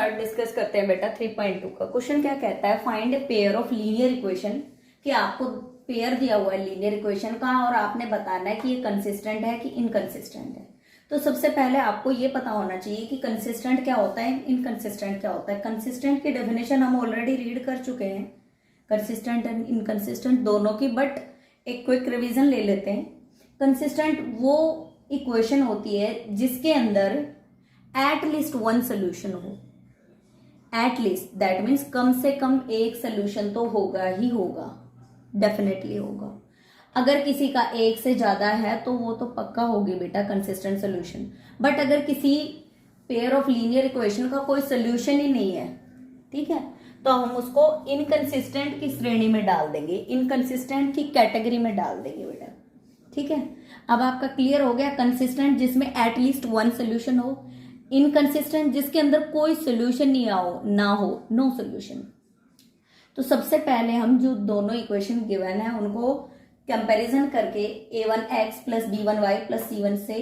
Start discuss करते हैं बेटा 3.2 का क्वेश्चन क्या कहता है, find a pair of linear equation. कि आपको पेयर दिया हुआ है लीनियर इक्वेशन का और आपने बताना है कि ये कंसिस्टेंट है कि इनकंसिस्टेंट है। तो सबसे पहले आपको ये पता होना चाहिए कि कंसिस्टेंट क्या होता है, इनकंसिस्टेंट क्या होता है। कंसिस्टेंट की डेफिनेशन हम ऑलरेडी रीड कर चुके हैं, कंसिस्टेंट एंड इनकंसिस्टेंट दोनों की, बट एक क्विक रिवीजन ले लेते हैं। कंसिस्टेंट वो इक्वेशन होती है जिसके अंदर एट लीस्ट वन सोल्यूशन हो। एट लीस्ट दैट मीन्स कम से कम एक सोल्यूशन तो होगा ही होगा, डेफिनेटली होगा। अगर किसी का एक से ज्यादा है तो वो तो पक्का होगी बेटा कंसिस्टेंट सोल्यूशन। बट अगर किसी पेयर ऑफ लीनियर इक्वेशन का कोई सोल्यूशन ही नहीं है, ठीक है, तो हम उसको इनकंसिस्टेंट की श्रेणी में डाल देंगे, इनकंसिस्टेंट की कैटेगरी में डाल देंगे बेटा। ठीक है, अब आपका क्लियर हो गया। कंसिस्टेंट जिसमें एटलीस्ट वन सोल्यूशन हो, इनकंसिस्टेंट जिसके अंदर कोई सोल्यूशन नहीं ना हो, नो सोल्यूशन। तो सबसे पहले हम जो दोनों इक्वेशन गिवन है उनको कंपैरिजन करके a1x plus b1y plus c1 से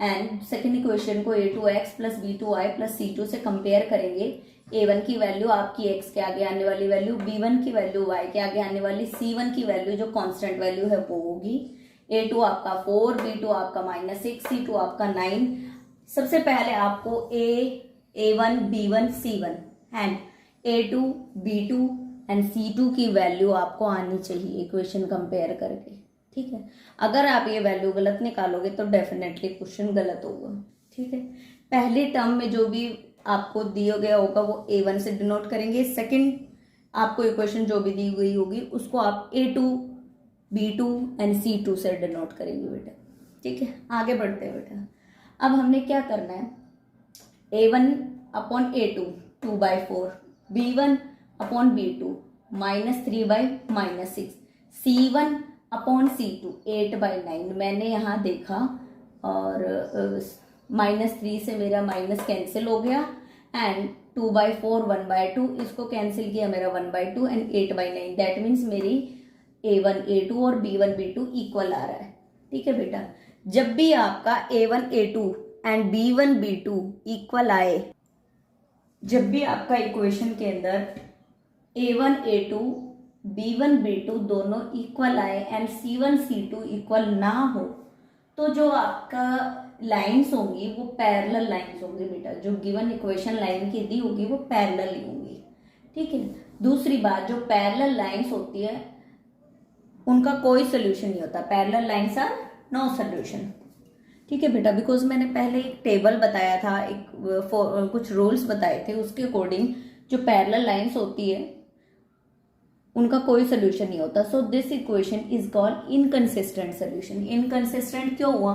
एंड सेकेंड इक्वेशन को a2x plus b2y plus c2 से कंपेयर करेंगे। a1 की वैल्यू आपकी x के आगे आने वाली वैल्यू, b1 की वैल्यू y के आगे आने वाली, c1 की वैल्यू जो कांस्टेंट वैल्यू है वो होगी। a2 आपका 4, b2 आपका -6, c2 आपका 9। सबसे पहले आपको a1, b1, c1 and a2, b2 and c2 की वैल्यू आपको आनी चाहिए इक्वेशन कंपेयर करके। ठीक है, अगर आप ये वैल्यू गलत निकालोगे तो डेफिनेटली क्वेश्चन गलत होगा। ठीक है, पहले टर्म में जो भी आपको दिया गया होगा वो a1 से डिनोट करेंगे, सेकंड आपको इक्वेशन जो भी दी गई होगी उसको आप a2, b2 एंड c2 से डिनोट करेंगे बेटा। ठीक है, आगे बढ़ते हैं बेटा। अब हमने क्या करना है, a1 upon a2 2/4, b1 upon b2 -3/-6, c1 upon c2 8/9। मैंने यहाँ देखा और -3 से मेरा माइनस कैंसिल हो गया एंड 2/4 1/2, इसको कैंसिल किया मेरा 1/2 एंड 8/9। दैट मीन्स मेरी a1 a2 और b1 b2 इक्वल आ रहा है। ठीक है बेटा, जब भी आपका a1 a2 and b1 b2 equal आए, जब भी आपका इक्वेशन के अंदर a1 a2 b1 b2 दोनों इक्वल आए एंड c1 c2 इक्वल ना हो, तो जो आपका लाइंस होंगी वो पैरेलल लाइंस होंगी बेटा। जो गिवन इक्वेशन लाइन की दी होगी वो पैरेलल ही होंगी। ठीक है, दूसरी बात, जो पैरेलल लाइंस होती है उनका कोई सोल्यूशन नहीं होता। Parallel lines are no solution. ठीक है बेटा, बिकॉज मैंने पहले एक टेबल बताया था, कुछ रूल्स बताए थे, उसके अकॉर्डिंग जो पैरेलल लाइंस होती है उनका कोई सोल्यूशन नहीं होता। So this equation is called inconsistent solution. Inconsistent क्यों हुआ?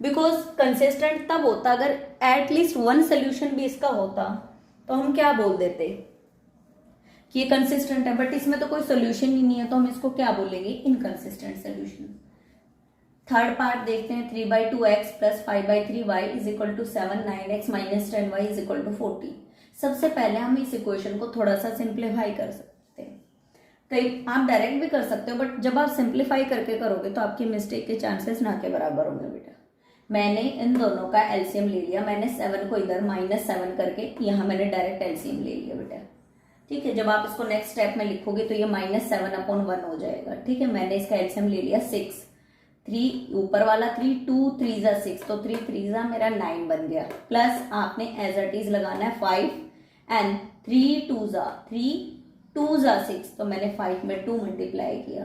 बिकॉज कंसिस्टेंट तब होता अगर एटलीस्ट वन सोल्यूशन भी इसका होता, तो हम क्या बोल देते कि ये कंसिस्टेंट है, बट इसमें तो कोई सोल्यूशन ही नहीं है, तो हम इसको क्या बोलेंगे, इनकंसिस्टेंट सोल्यूशन। थर्ड पार्ट देखते हैं, 3/2x plus 5/3y is equal to 7, 9x minus 10y is equal to 40। सबसे पहले हम इस इक्वेशन को थोड़ा सा सिंप्लीफाई कर सकते हैं। कई आप डायरेक्ट भी कर सकते हो, बट जब आप सिंप्लीफाई करके करोगे तो आपकी मिस्टेक के चांसेस ना के बराबर होंगे बेटा। मैंने इन दोनों का एलसीएम ले लिया, मैंने 7 को इधर -7 करके यहाँ मैंने डायरेक्ट एलसीएम ले लिया बेटा। ठीक है, जब आप इसको नेक्स्ट स्टेप में लिखोगे तो ये -7/1 हो जाएगा। ठीक है, मैंने इसका एलसीएम ले लिया 6, 3 ऊपर वाला 3, 2 3 जा 6, तो 3 3 जा मेरा 9 बन गया। प्लस आपने एज इट इज लगाना है 5 एंड 3 2 जा 6, तो मैंने 5 में 2 मल्टीप्लाई किया,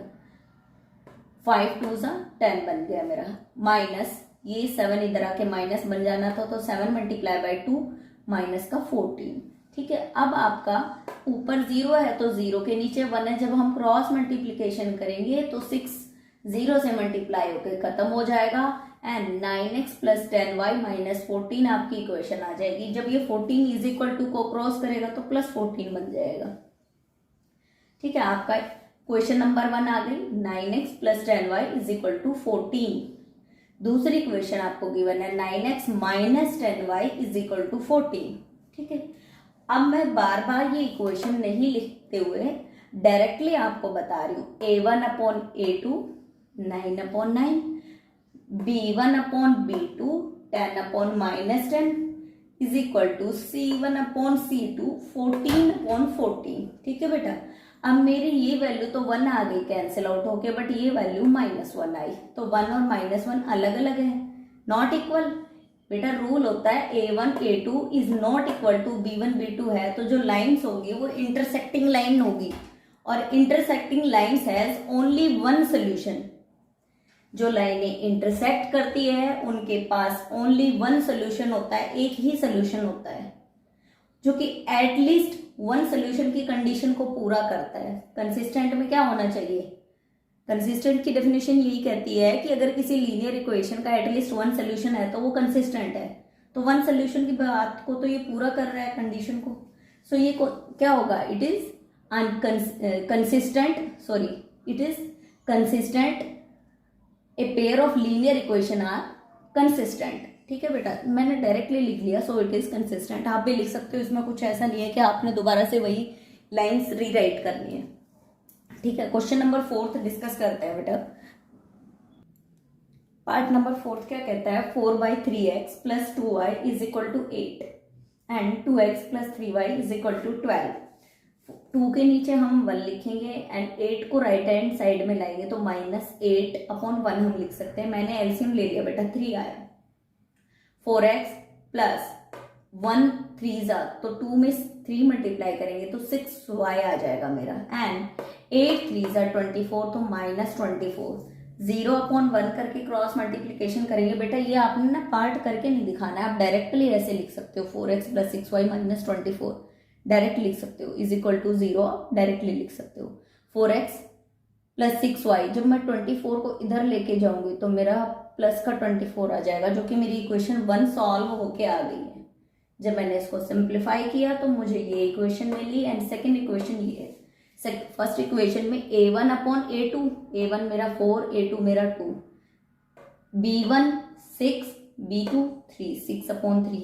5 2 जा 10 बन गया मेरा। माइनस ये 7 इधर आके माइनस बन जाना था, तो 7 मल्टीप्लाई बाई 2 माइनस का 14। ठीक है, अब आपका ऊपर 0 है तो 0 के नीचे 1 है। जब हम क्रॉस मल्टीप्लीकेशन करेंगे तो 6 0 से मल्टीप्लाई होकर खत्म हो जाएगा and 9x plus 10y minus 14 आपकी इक्वेशन आ जाएगी। जब ये 14 इज इक्वल टू को क्रॉस करेगा तो प्लस 14 बन जाएगा। ठीक है, आपका क्वेश्चन नंबर 1 आ गई, 9x plus 10y is equal to 14। दूसरी क्वेश्चन आपको गिवन है 9x minus 10y is equal to 14। ठीक है, अब मैं बार बार ये इक्वेशन नहीं लिखते हुए डायरेक्टली आपको बता रही हूँ, a1 upon a2 9/9, b1 upon b2 10/-10 is equal to C1 upon C2 14 upon 14। ठीक है बेटा, अब मेरी ये वैल्यू तो 1 आ गई कैंसिल आउट होके, बट ये वैल्यू -1 आई, तो 1 और -1 अलग अलग है, नॉट इक्वल। बेटा रूल होता है A1 A2 is not equal to B1 B2 है, तो जो लाइन्स होगी वो इंटरसेक्टिंग लाइन होगी, और intersecting lines has only one solution. जो लाइनें इंटरसेक्ट करती है उनके पास ओनली वन सोल्यूशन होता है, एक ही सोल्यूशन होता है, जो कि एटलीस्ट वन सोल्यूशन की कंडीशन को पूरा करता है। कंसिस्टेंट में क्या होना चाहिए? कंसिस्टेंट की डेफिनेशन यही कहती है कि अगर किसी लीनियर इक्वेशन का एटलीस्ट वन सोल्यूशन है तो वो कंसिस्टेंट है। तो वन सोल्यूशन की बात को तो ये पूरा कर रहा है, कंडीशन को। सो ये क्या होगा? It is consistent, sorry, it is consistent, a pair of linear equation are consistent. ठीक है बेटा, मैंने डायरेक्टली लिख लिया, सो इट इज कंसिस्टेंट। आप भी लिख सकते हो, इसमें कुछ ऐसा नहीं है कि आपने दोबारा से वही लाइंस रीराइट करनी है। ठीक है, क्वेश्चन नंबर 4 डिस्कस करते हैं बेटा। पार्ट नंबर 4 क्या कहता है? 4/3x + 2y = 8 and 2x + 3y = 12। 2 के नीचे हम 1 लिखेंगे एंड 8 को राइट हैंड साइड में लाएंगे तो -8 अपॉन 1 हम लिख सकते हैं। मैंने एलसीएम ले लिया बेटा, 3 आया। 4x + 1 3 तो 2 में 3 मल्टीप्लाई करेंगे तो 6y आ जाएगा मेरा, एंड 8 3 24 तो -24। 0/1 करके क्रॉस मल्टीप्लीकेशन करेंगे। बेटा ये आपने ना पार्ट करके नहीं दिखाना है, आप डायरेक्टली ऐसे लिख सकते हो, 4x + 6y - 24 डायरेक्ट लिख सकते हो, = 0 आप डायरेक्टली लिख सकते हो। 4x + 6y, जब मैं 24 को इधर लेके जाऊंगी तो मेरा प्लस का 24 आ जाएगा, जो कि मेरी इक्वेशन 1 सॉल्व होके आ गई है। जब मैंने इसको सिंप्लीफाई किया तो मुझे ये इक्वेशन मिली, एंड सेकेंड इक्वेशन ये है। फर्स्ट इक्वेशन में A1 अपॉन A2, A1 मेरा 4, A2 मेरा 2, B1 6, B2 3, 6/3,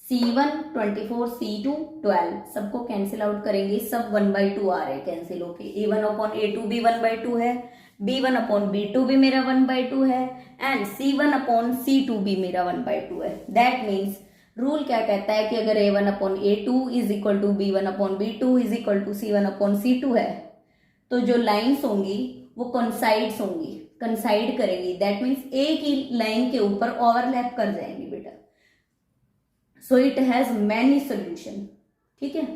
C1 24, C2 12, सबको कैंसिल आउट करेंगे, सब 1/2 आ रहे हैं कैंसिल होके। A1 अपॉन A2 भी 1/2 है, B1 अपॉन B2 भी मेरा 1/2 है, एंड C1 अपॉन C2 भी मेरा 1/2 है। दैट मीन्स रूल क्या कहता है कि अगर A1 upon A2 = B1 upon B2 = C1 upon C2 है, तो जो लाइन्स होंगी वो कंसाइड्स होंगी, कंसाइड करेंगी। दैट मीन्स एक ही लाइन के ऊपर ओवरलैप कर जाएंगी बेटा। So it has many solution. ठीक है,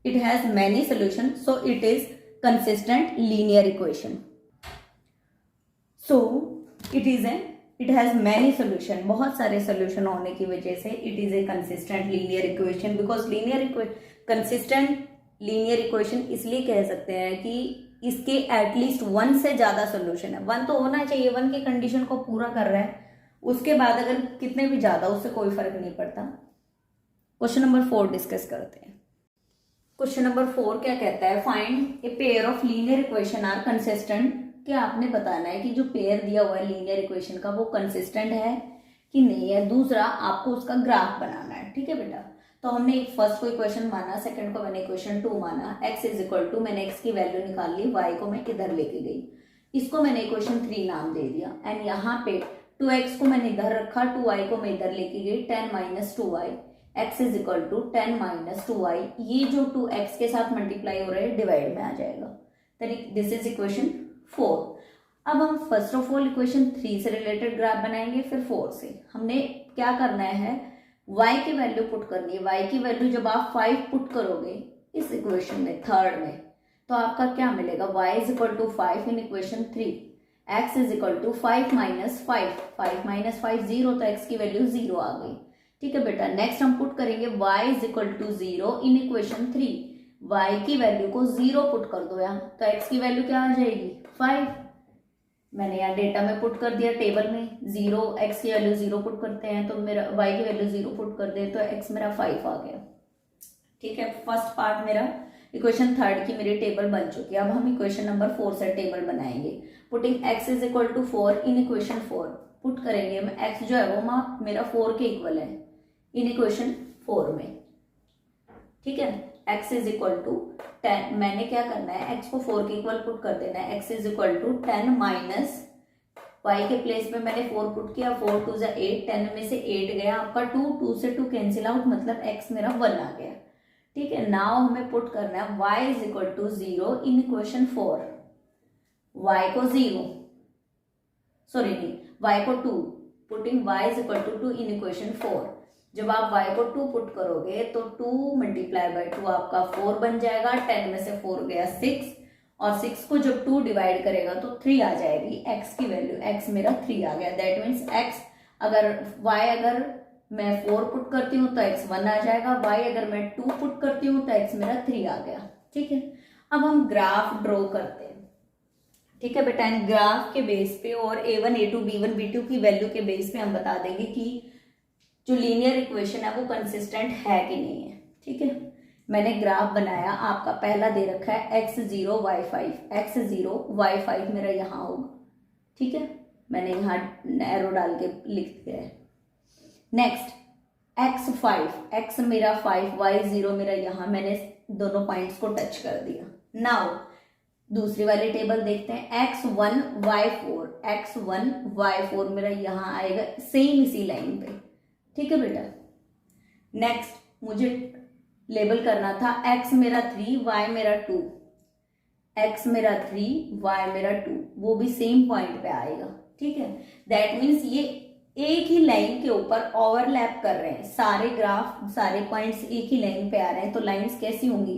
it has many solution, so it is consistent linear equation. So it has many solution, बहुत सारे सोल्यूशन होने की वजह से it is a consistent linear equation. Because consistent linear equation इसलिए कह सकते हैं कि इसके एटलीस्ट 1 से ज्यादा सोल्यूशन है। 1 तो होना चाहिए, 1 की कंडीशन को पूरा कर रहा है, उसके बाद अगर कितने भी ज्यादा उससे कोई फर्क नहीं पड़ता। क्वेश्चन नंबर 4 डिस्कस करते हैं। क्वेश्चन नंबर 4 क्या कहता है? Find a pair of linear equation are consistent. क्या आपने बताना है कि जो पेयर दिया हुआ है लीनियर इक्वेशन का वो कंसिस्टेंट है कि नहीं है। दूसरा, आपको उसका ग्राफ बनाना है। ठीक है बेटा, तो हमने फर्स्ट को इक्वेशन माना, सेकंड को मैंने इक्वेशन 2 माना। x = मैंने x की वैल्यू निकाल ली, y को मैं इधर लेके गई, इसको मैंने इक्वेशन 3 नाम दे दिया, एंड यहाँ पे 2x को मैंने इधर रखा, 2y को मैं इधर लेके गई, 10 - 2y, x = 10 - 2y। ये जो 2x के साथ मल्टीप्लाई हो रहा है डिवाइड में आ जाएगा। This is equation 4। अब हम फर्स्ट ऑफ ऑल इक्वेशन 3 से रिलेटेड ग्राफ बनाएंगे, फिर 4 से। हमने क्या करना है? y की वैल्यू पुट करनी है। y की वैल्यू जब आप 5 पुट करोगे इस इक्वेशन में, थर्ड में, तो आपका क्या मिलेगा? y = 5 इन इक्वेशन 3, x = 5 - 5, 5 - 5 0, तो x की वैल्यू 0 आ गई। ठीक है बेटा, नेक्स्ट हम पुट करेंगे y = 0 इन इक्वेशन 3। y की वैल्यू को 0 पुट कर दो यहाँ, तो x की वैल्यू क्या आ जाएगी? 5। मैंने यहाँ डेटा में पुट कर दिया, टेबल में 0, x की वैल्यू 0 पुट करते हैं तो मेरा y की वैल्यू 0 पुट कर दे तो x मेरा 5 आ गया। ठीक है, फर्स्ट पार्ट मेरा इक्वेशन थर्ड की मेरी टेबल बन चुकी है। अब हम इक्वेशन नंबर 4 से टेबल बनाएंगे। पुटिंग x = 4 इन इक्वेशन 4, पुट करेंगे मैं, x जो है वो मेरा 4 के इक्वल है इन इक्वेशन 4 में। ठीक है, x = 10, मैंने क्या करना है? x को 4 के इक्वल पुट कर देना है। x = 10 - y के प्लेस पे मैंने 4 पुट किया, 4 2 8, 10 में से 8 गया आपका 2, 2 से 2 कैंसिल आउट, मतलब x मेरा 1 आ गया। ठीक है, नाउ हमें पुट करना है y is equal to 0 in equation 4, y को 0, सॉरी नहीं, y को 2, putting y is equal to 2 in equation 4। जब आप y को 2 पुट करोगे तो 2 मल्टीप्लाई बाई 2 आपका 4 बन जाएगा, 10 में से 4 गया 6, और 6 को जब 2 डिवाइड करेगा तो 3 आ जाएगी x की वैल्यू, x मेरा 3 आ गया। दैट मीन्स x अगर y अगर मैं 4 पुट करती हूँ तो x 1 आ जाएगा, y अगर मैं 2 पुट करती हूँ तो x मेरा 3 आ गया। ठीक है, अब हम ग्राफ ड्रॉ करते हैं। ठीक है बेटा, इन ग्राफ के बेस पे और a1 a2 b1 b2 की वैल्यू के बेस पे हम बता देंगे कि जो लीनियर इक्वेशन है वो कंसिस्टेंट है कि नहीं है। ठीक है, मैंने ग्राफ बनाया, आपका पहला दे रखा है x0 y5, x0 y5 मेरा यहाँ होगा। ठीक है, मैंने यहाँ एरो डाल के लिख दिया है। नेक्स्ट x5, x मेरा 5, y0 मेरा यहाँ, मैंने दोनों पॉइंट्स को टच कर दिया। नाउ दूसरी वाले टेबल देखते हैं, x1 y4, x1 y4 मेरा यहाँ आएगा सेम इसी लाइन पे। ठीक है बेटा, नेक्स्ट मुझे लेबल करना था x मेरा 3 y मेरा 2, x मेरा 3 y मेरा 2, वो भी सेम पॉइंट पे आएगा। ठीक है, दैट मीन्स ये एक ही लाइन के ऊपर ओवरलैप कर रहे हैं, सारे ग्राफ सारे पॉइंट्स एक ही लाइन पे आ रहे हैं, तो लाइंस कैसी होंगी,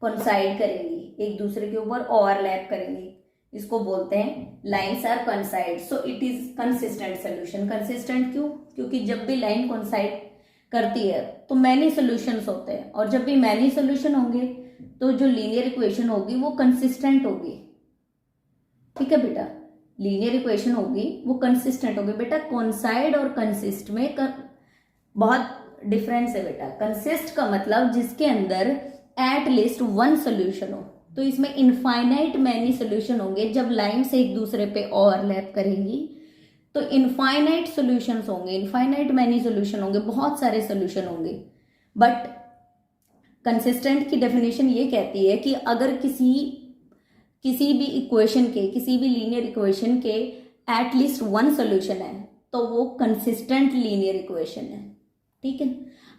कोइंसाइड करेंगी, एक दूसरे के ऊपर ओवरलैप करेंगी, इसको बोलते हैं lines are coincide, so it is consistent solution. Consistent क्यों, क्योंकि जब भी लाइन कोइंसाइड करती है तो मैनी सोल्यूशंस होते हैं, और जब भी मैनी सोल्यूशन होंगे तो जो लीनियर इक्वेशन होगी वो कंसिस्टेंट होगी। ठीक है बेटा, लीनियर इक्वेशन होगी वो कंसिस्टेंट होगी। बेटा कोइंसाइड और कंसिस्ट में बहुत डिफरेंस है बेटा। कंसिस्ट का मतलब जिसके अंदर एट लीस्ट वन सोल्यूशन हो, तो इसमें इनफाइनाइट मैनी सोल्यूशन होंगे। जब लाइन से एक दूसरे पे ओवरलैप करेंगी तो इनफाइनाइट सोल्यूशंस होंगे, इनफाइनाइट मैनी सोल्यूशन होंगे, बहुत सारे सोल्यूशन होंगे। बट कंसिस्टेंट की डेफिनेशन ये कहती है कि अगर किसी भी इक्वेशन के, किसी भी लीनियर इक्वेशन के एट लीस्ट वन सोल्यूशन है तो वो कंसिस्टेंट लीनियर इक्वेशन है। ठीक है,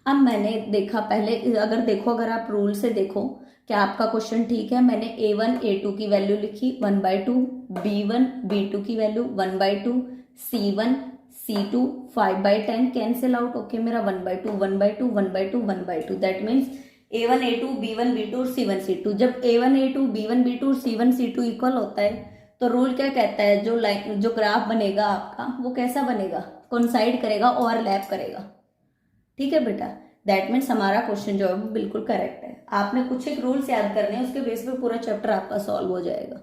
अब मैंने देखा पहले, अगर आप रूल से देखो क्या आपका क्वेश्चन ठीक है। मैंने a1 a2 की वैल्यू लिखी 1/2, b1 b2 की value 1/2, c1 c2 5/10 cancel out. Okay, मेरा 1/2 1/2 1/2 1/2, that means a1 a2 b1 b2 और c1 c2। जब a1 a2 b1 b2 और c1 c2 इक्वल होता है तो रूल क्या कहता है, जो ग्राफ बनेगा आपका वो कैसा बनेगा, कोइंसाइड करेगा, ओवरलैप करेगा। ठीक है बेटा, दैट मीन्स हमारा क्वेश्चन जो है वो बिल्कुल करेक्ट है। आपने कुछ एक रूल्स याद करने हैं, उसके बेस पे पूरा चैप्टर आपका सॉल्व हो जाएगा।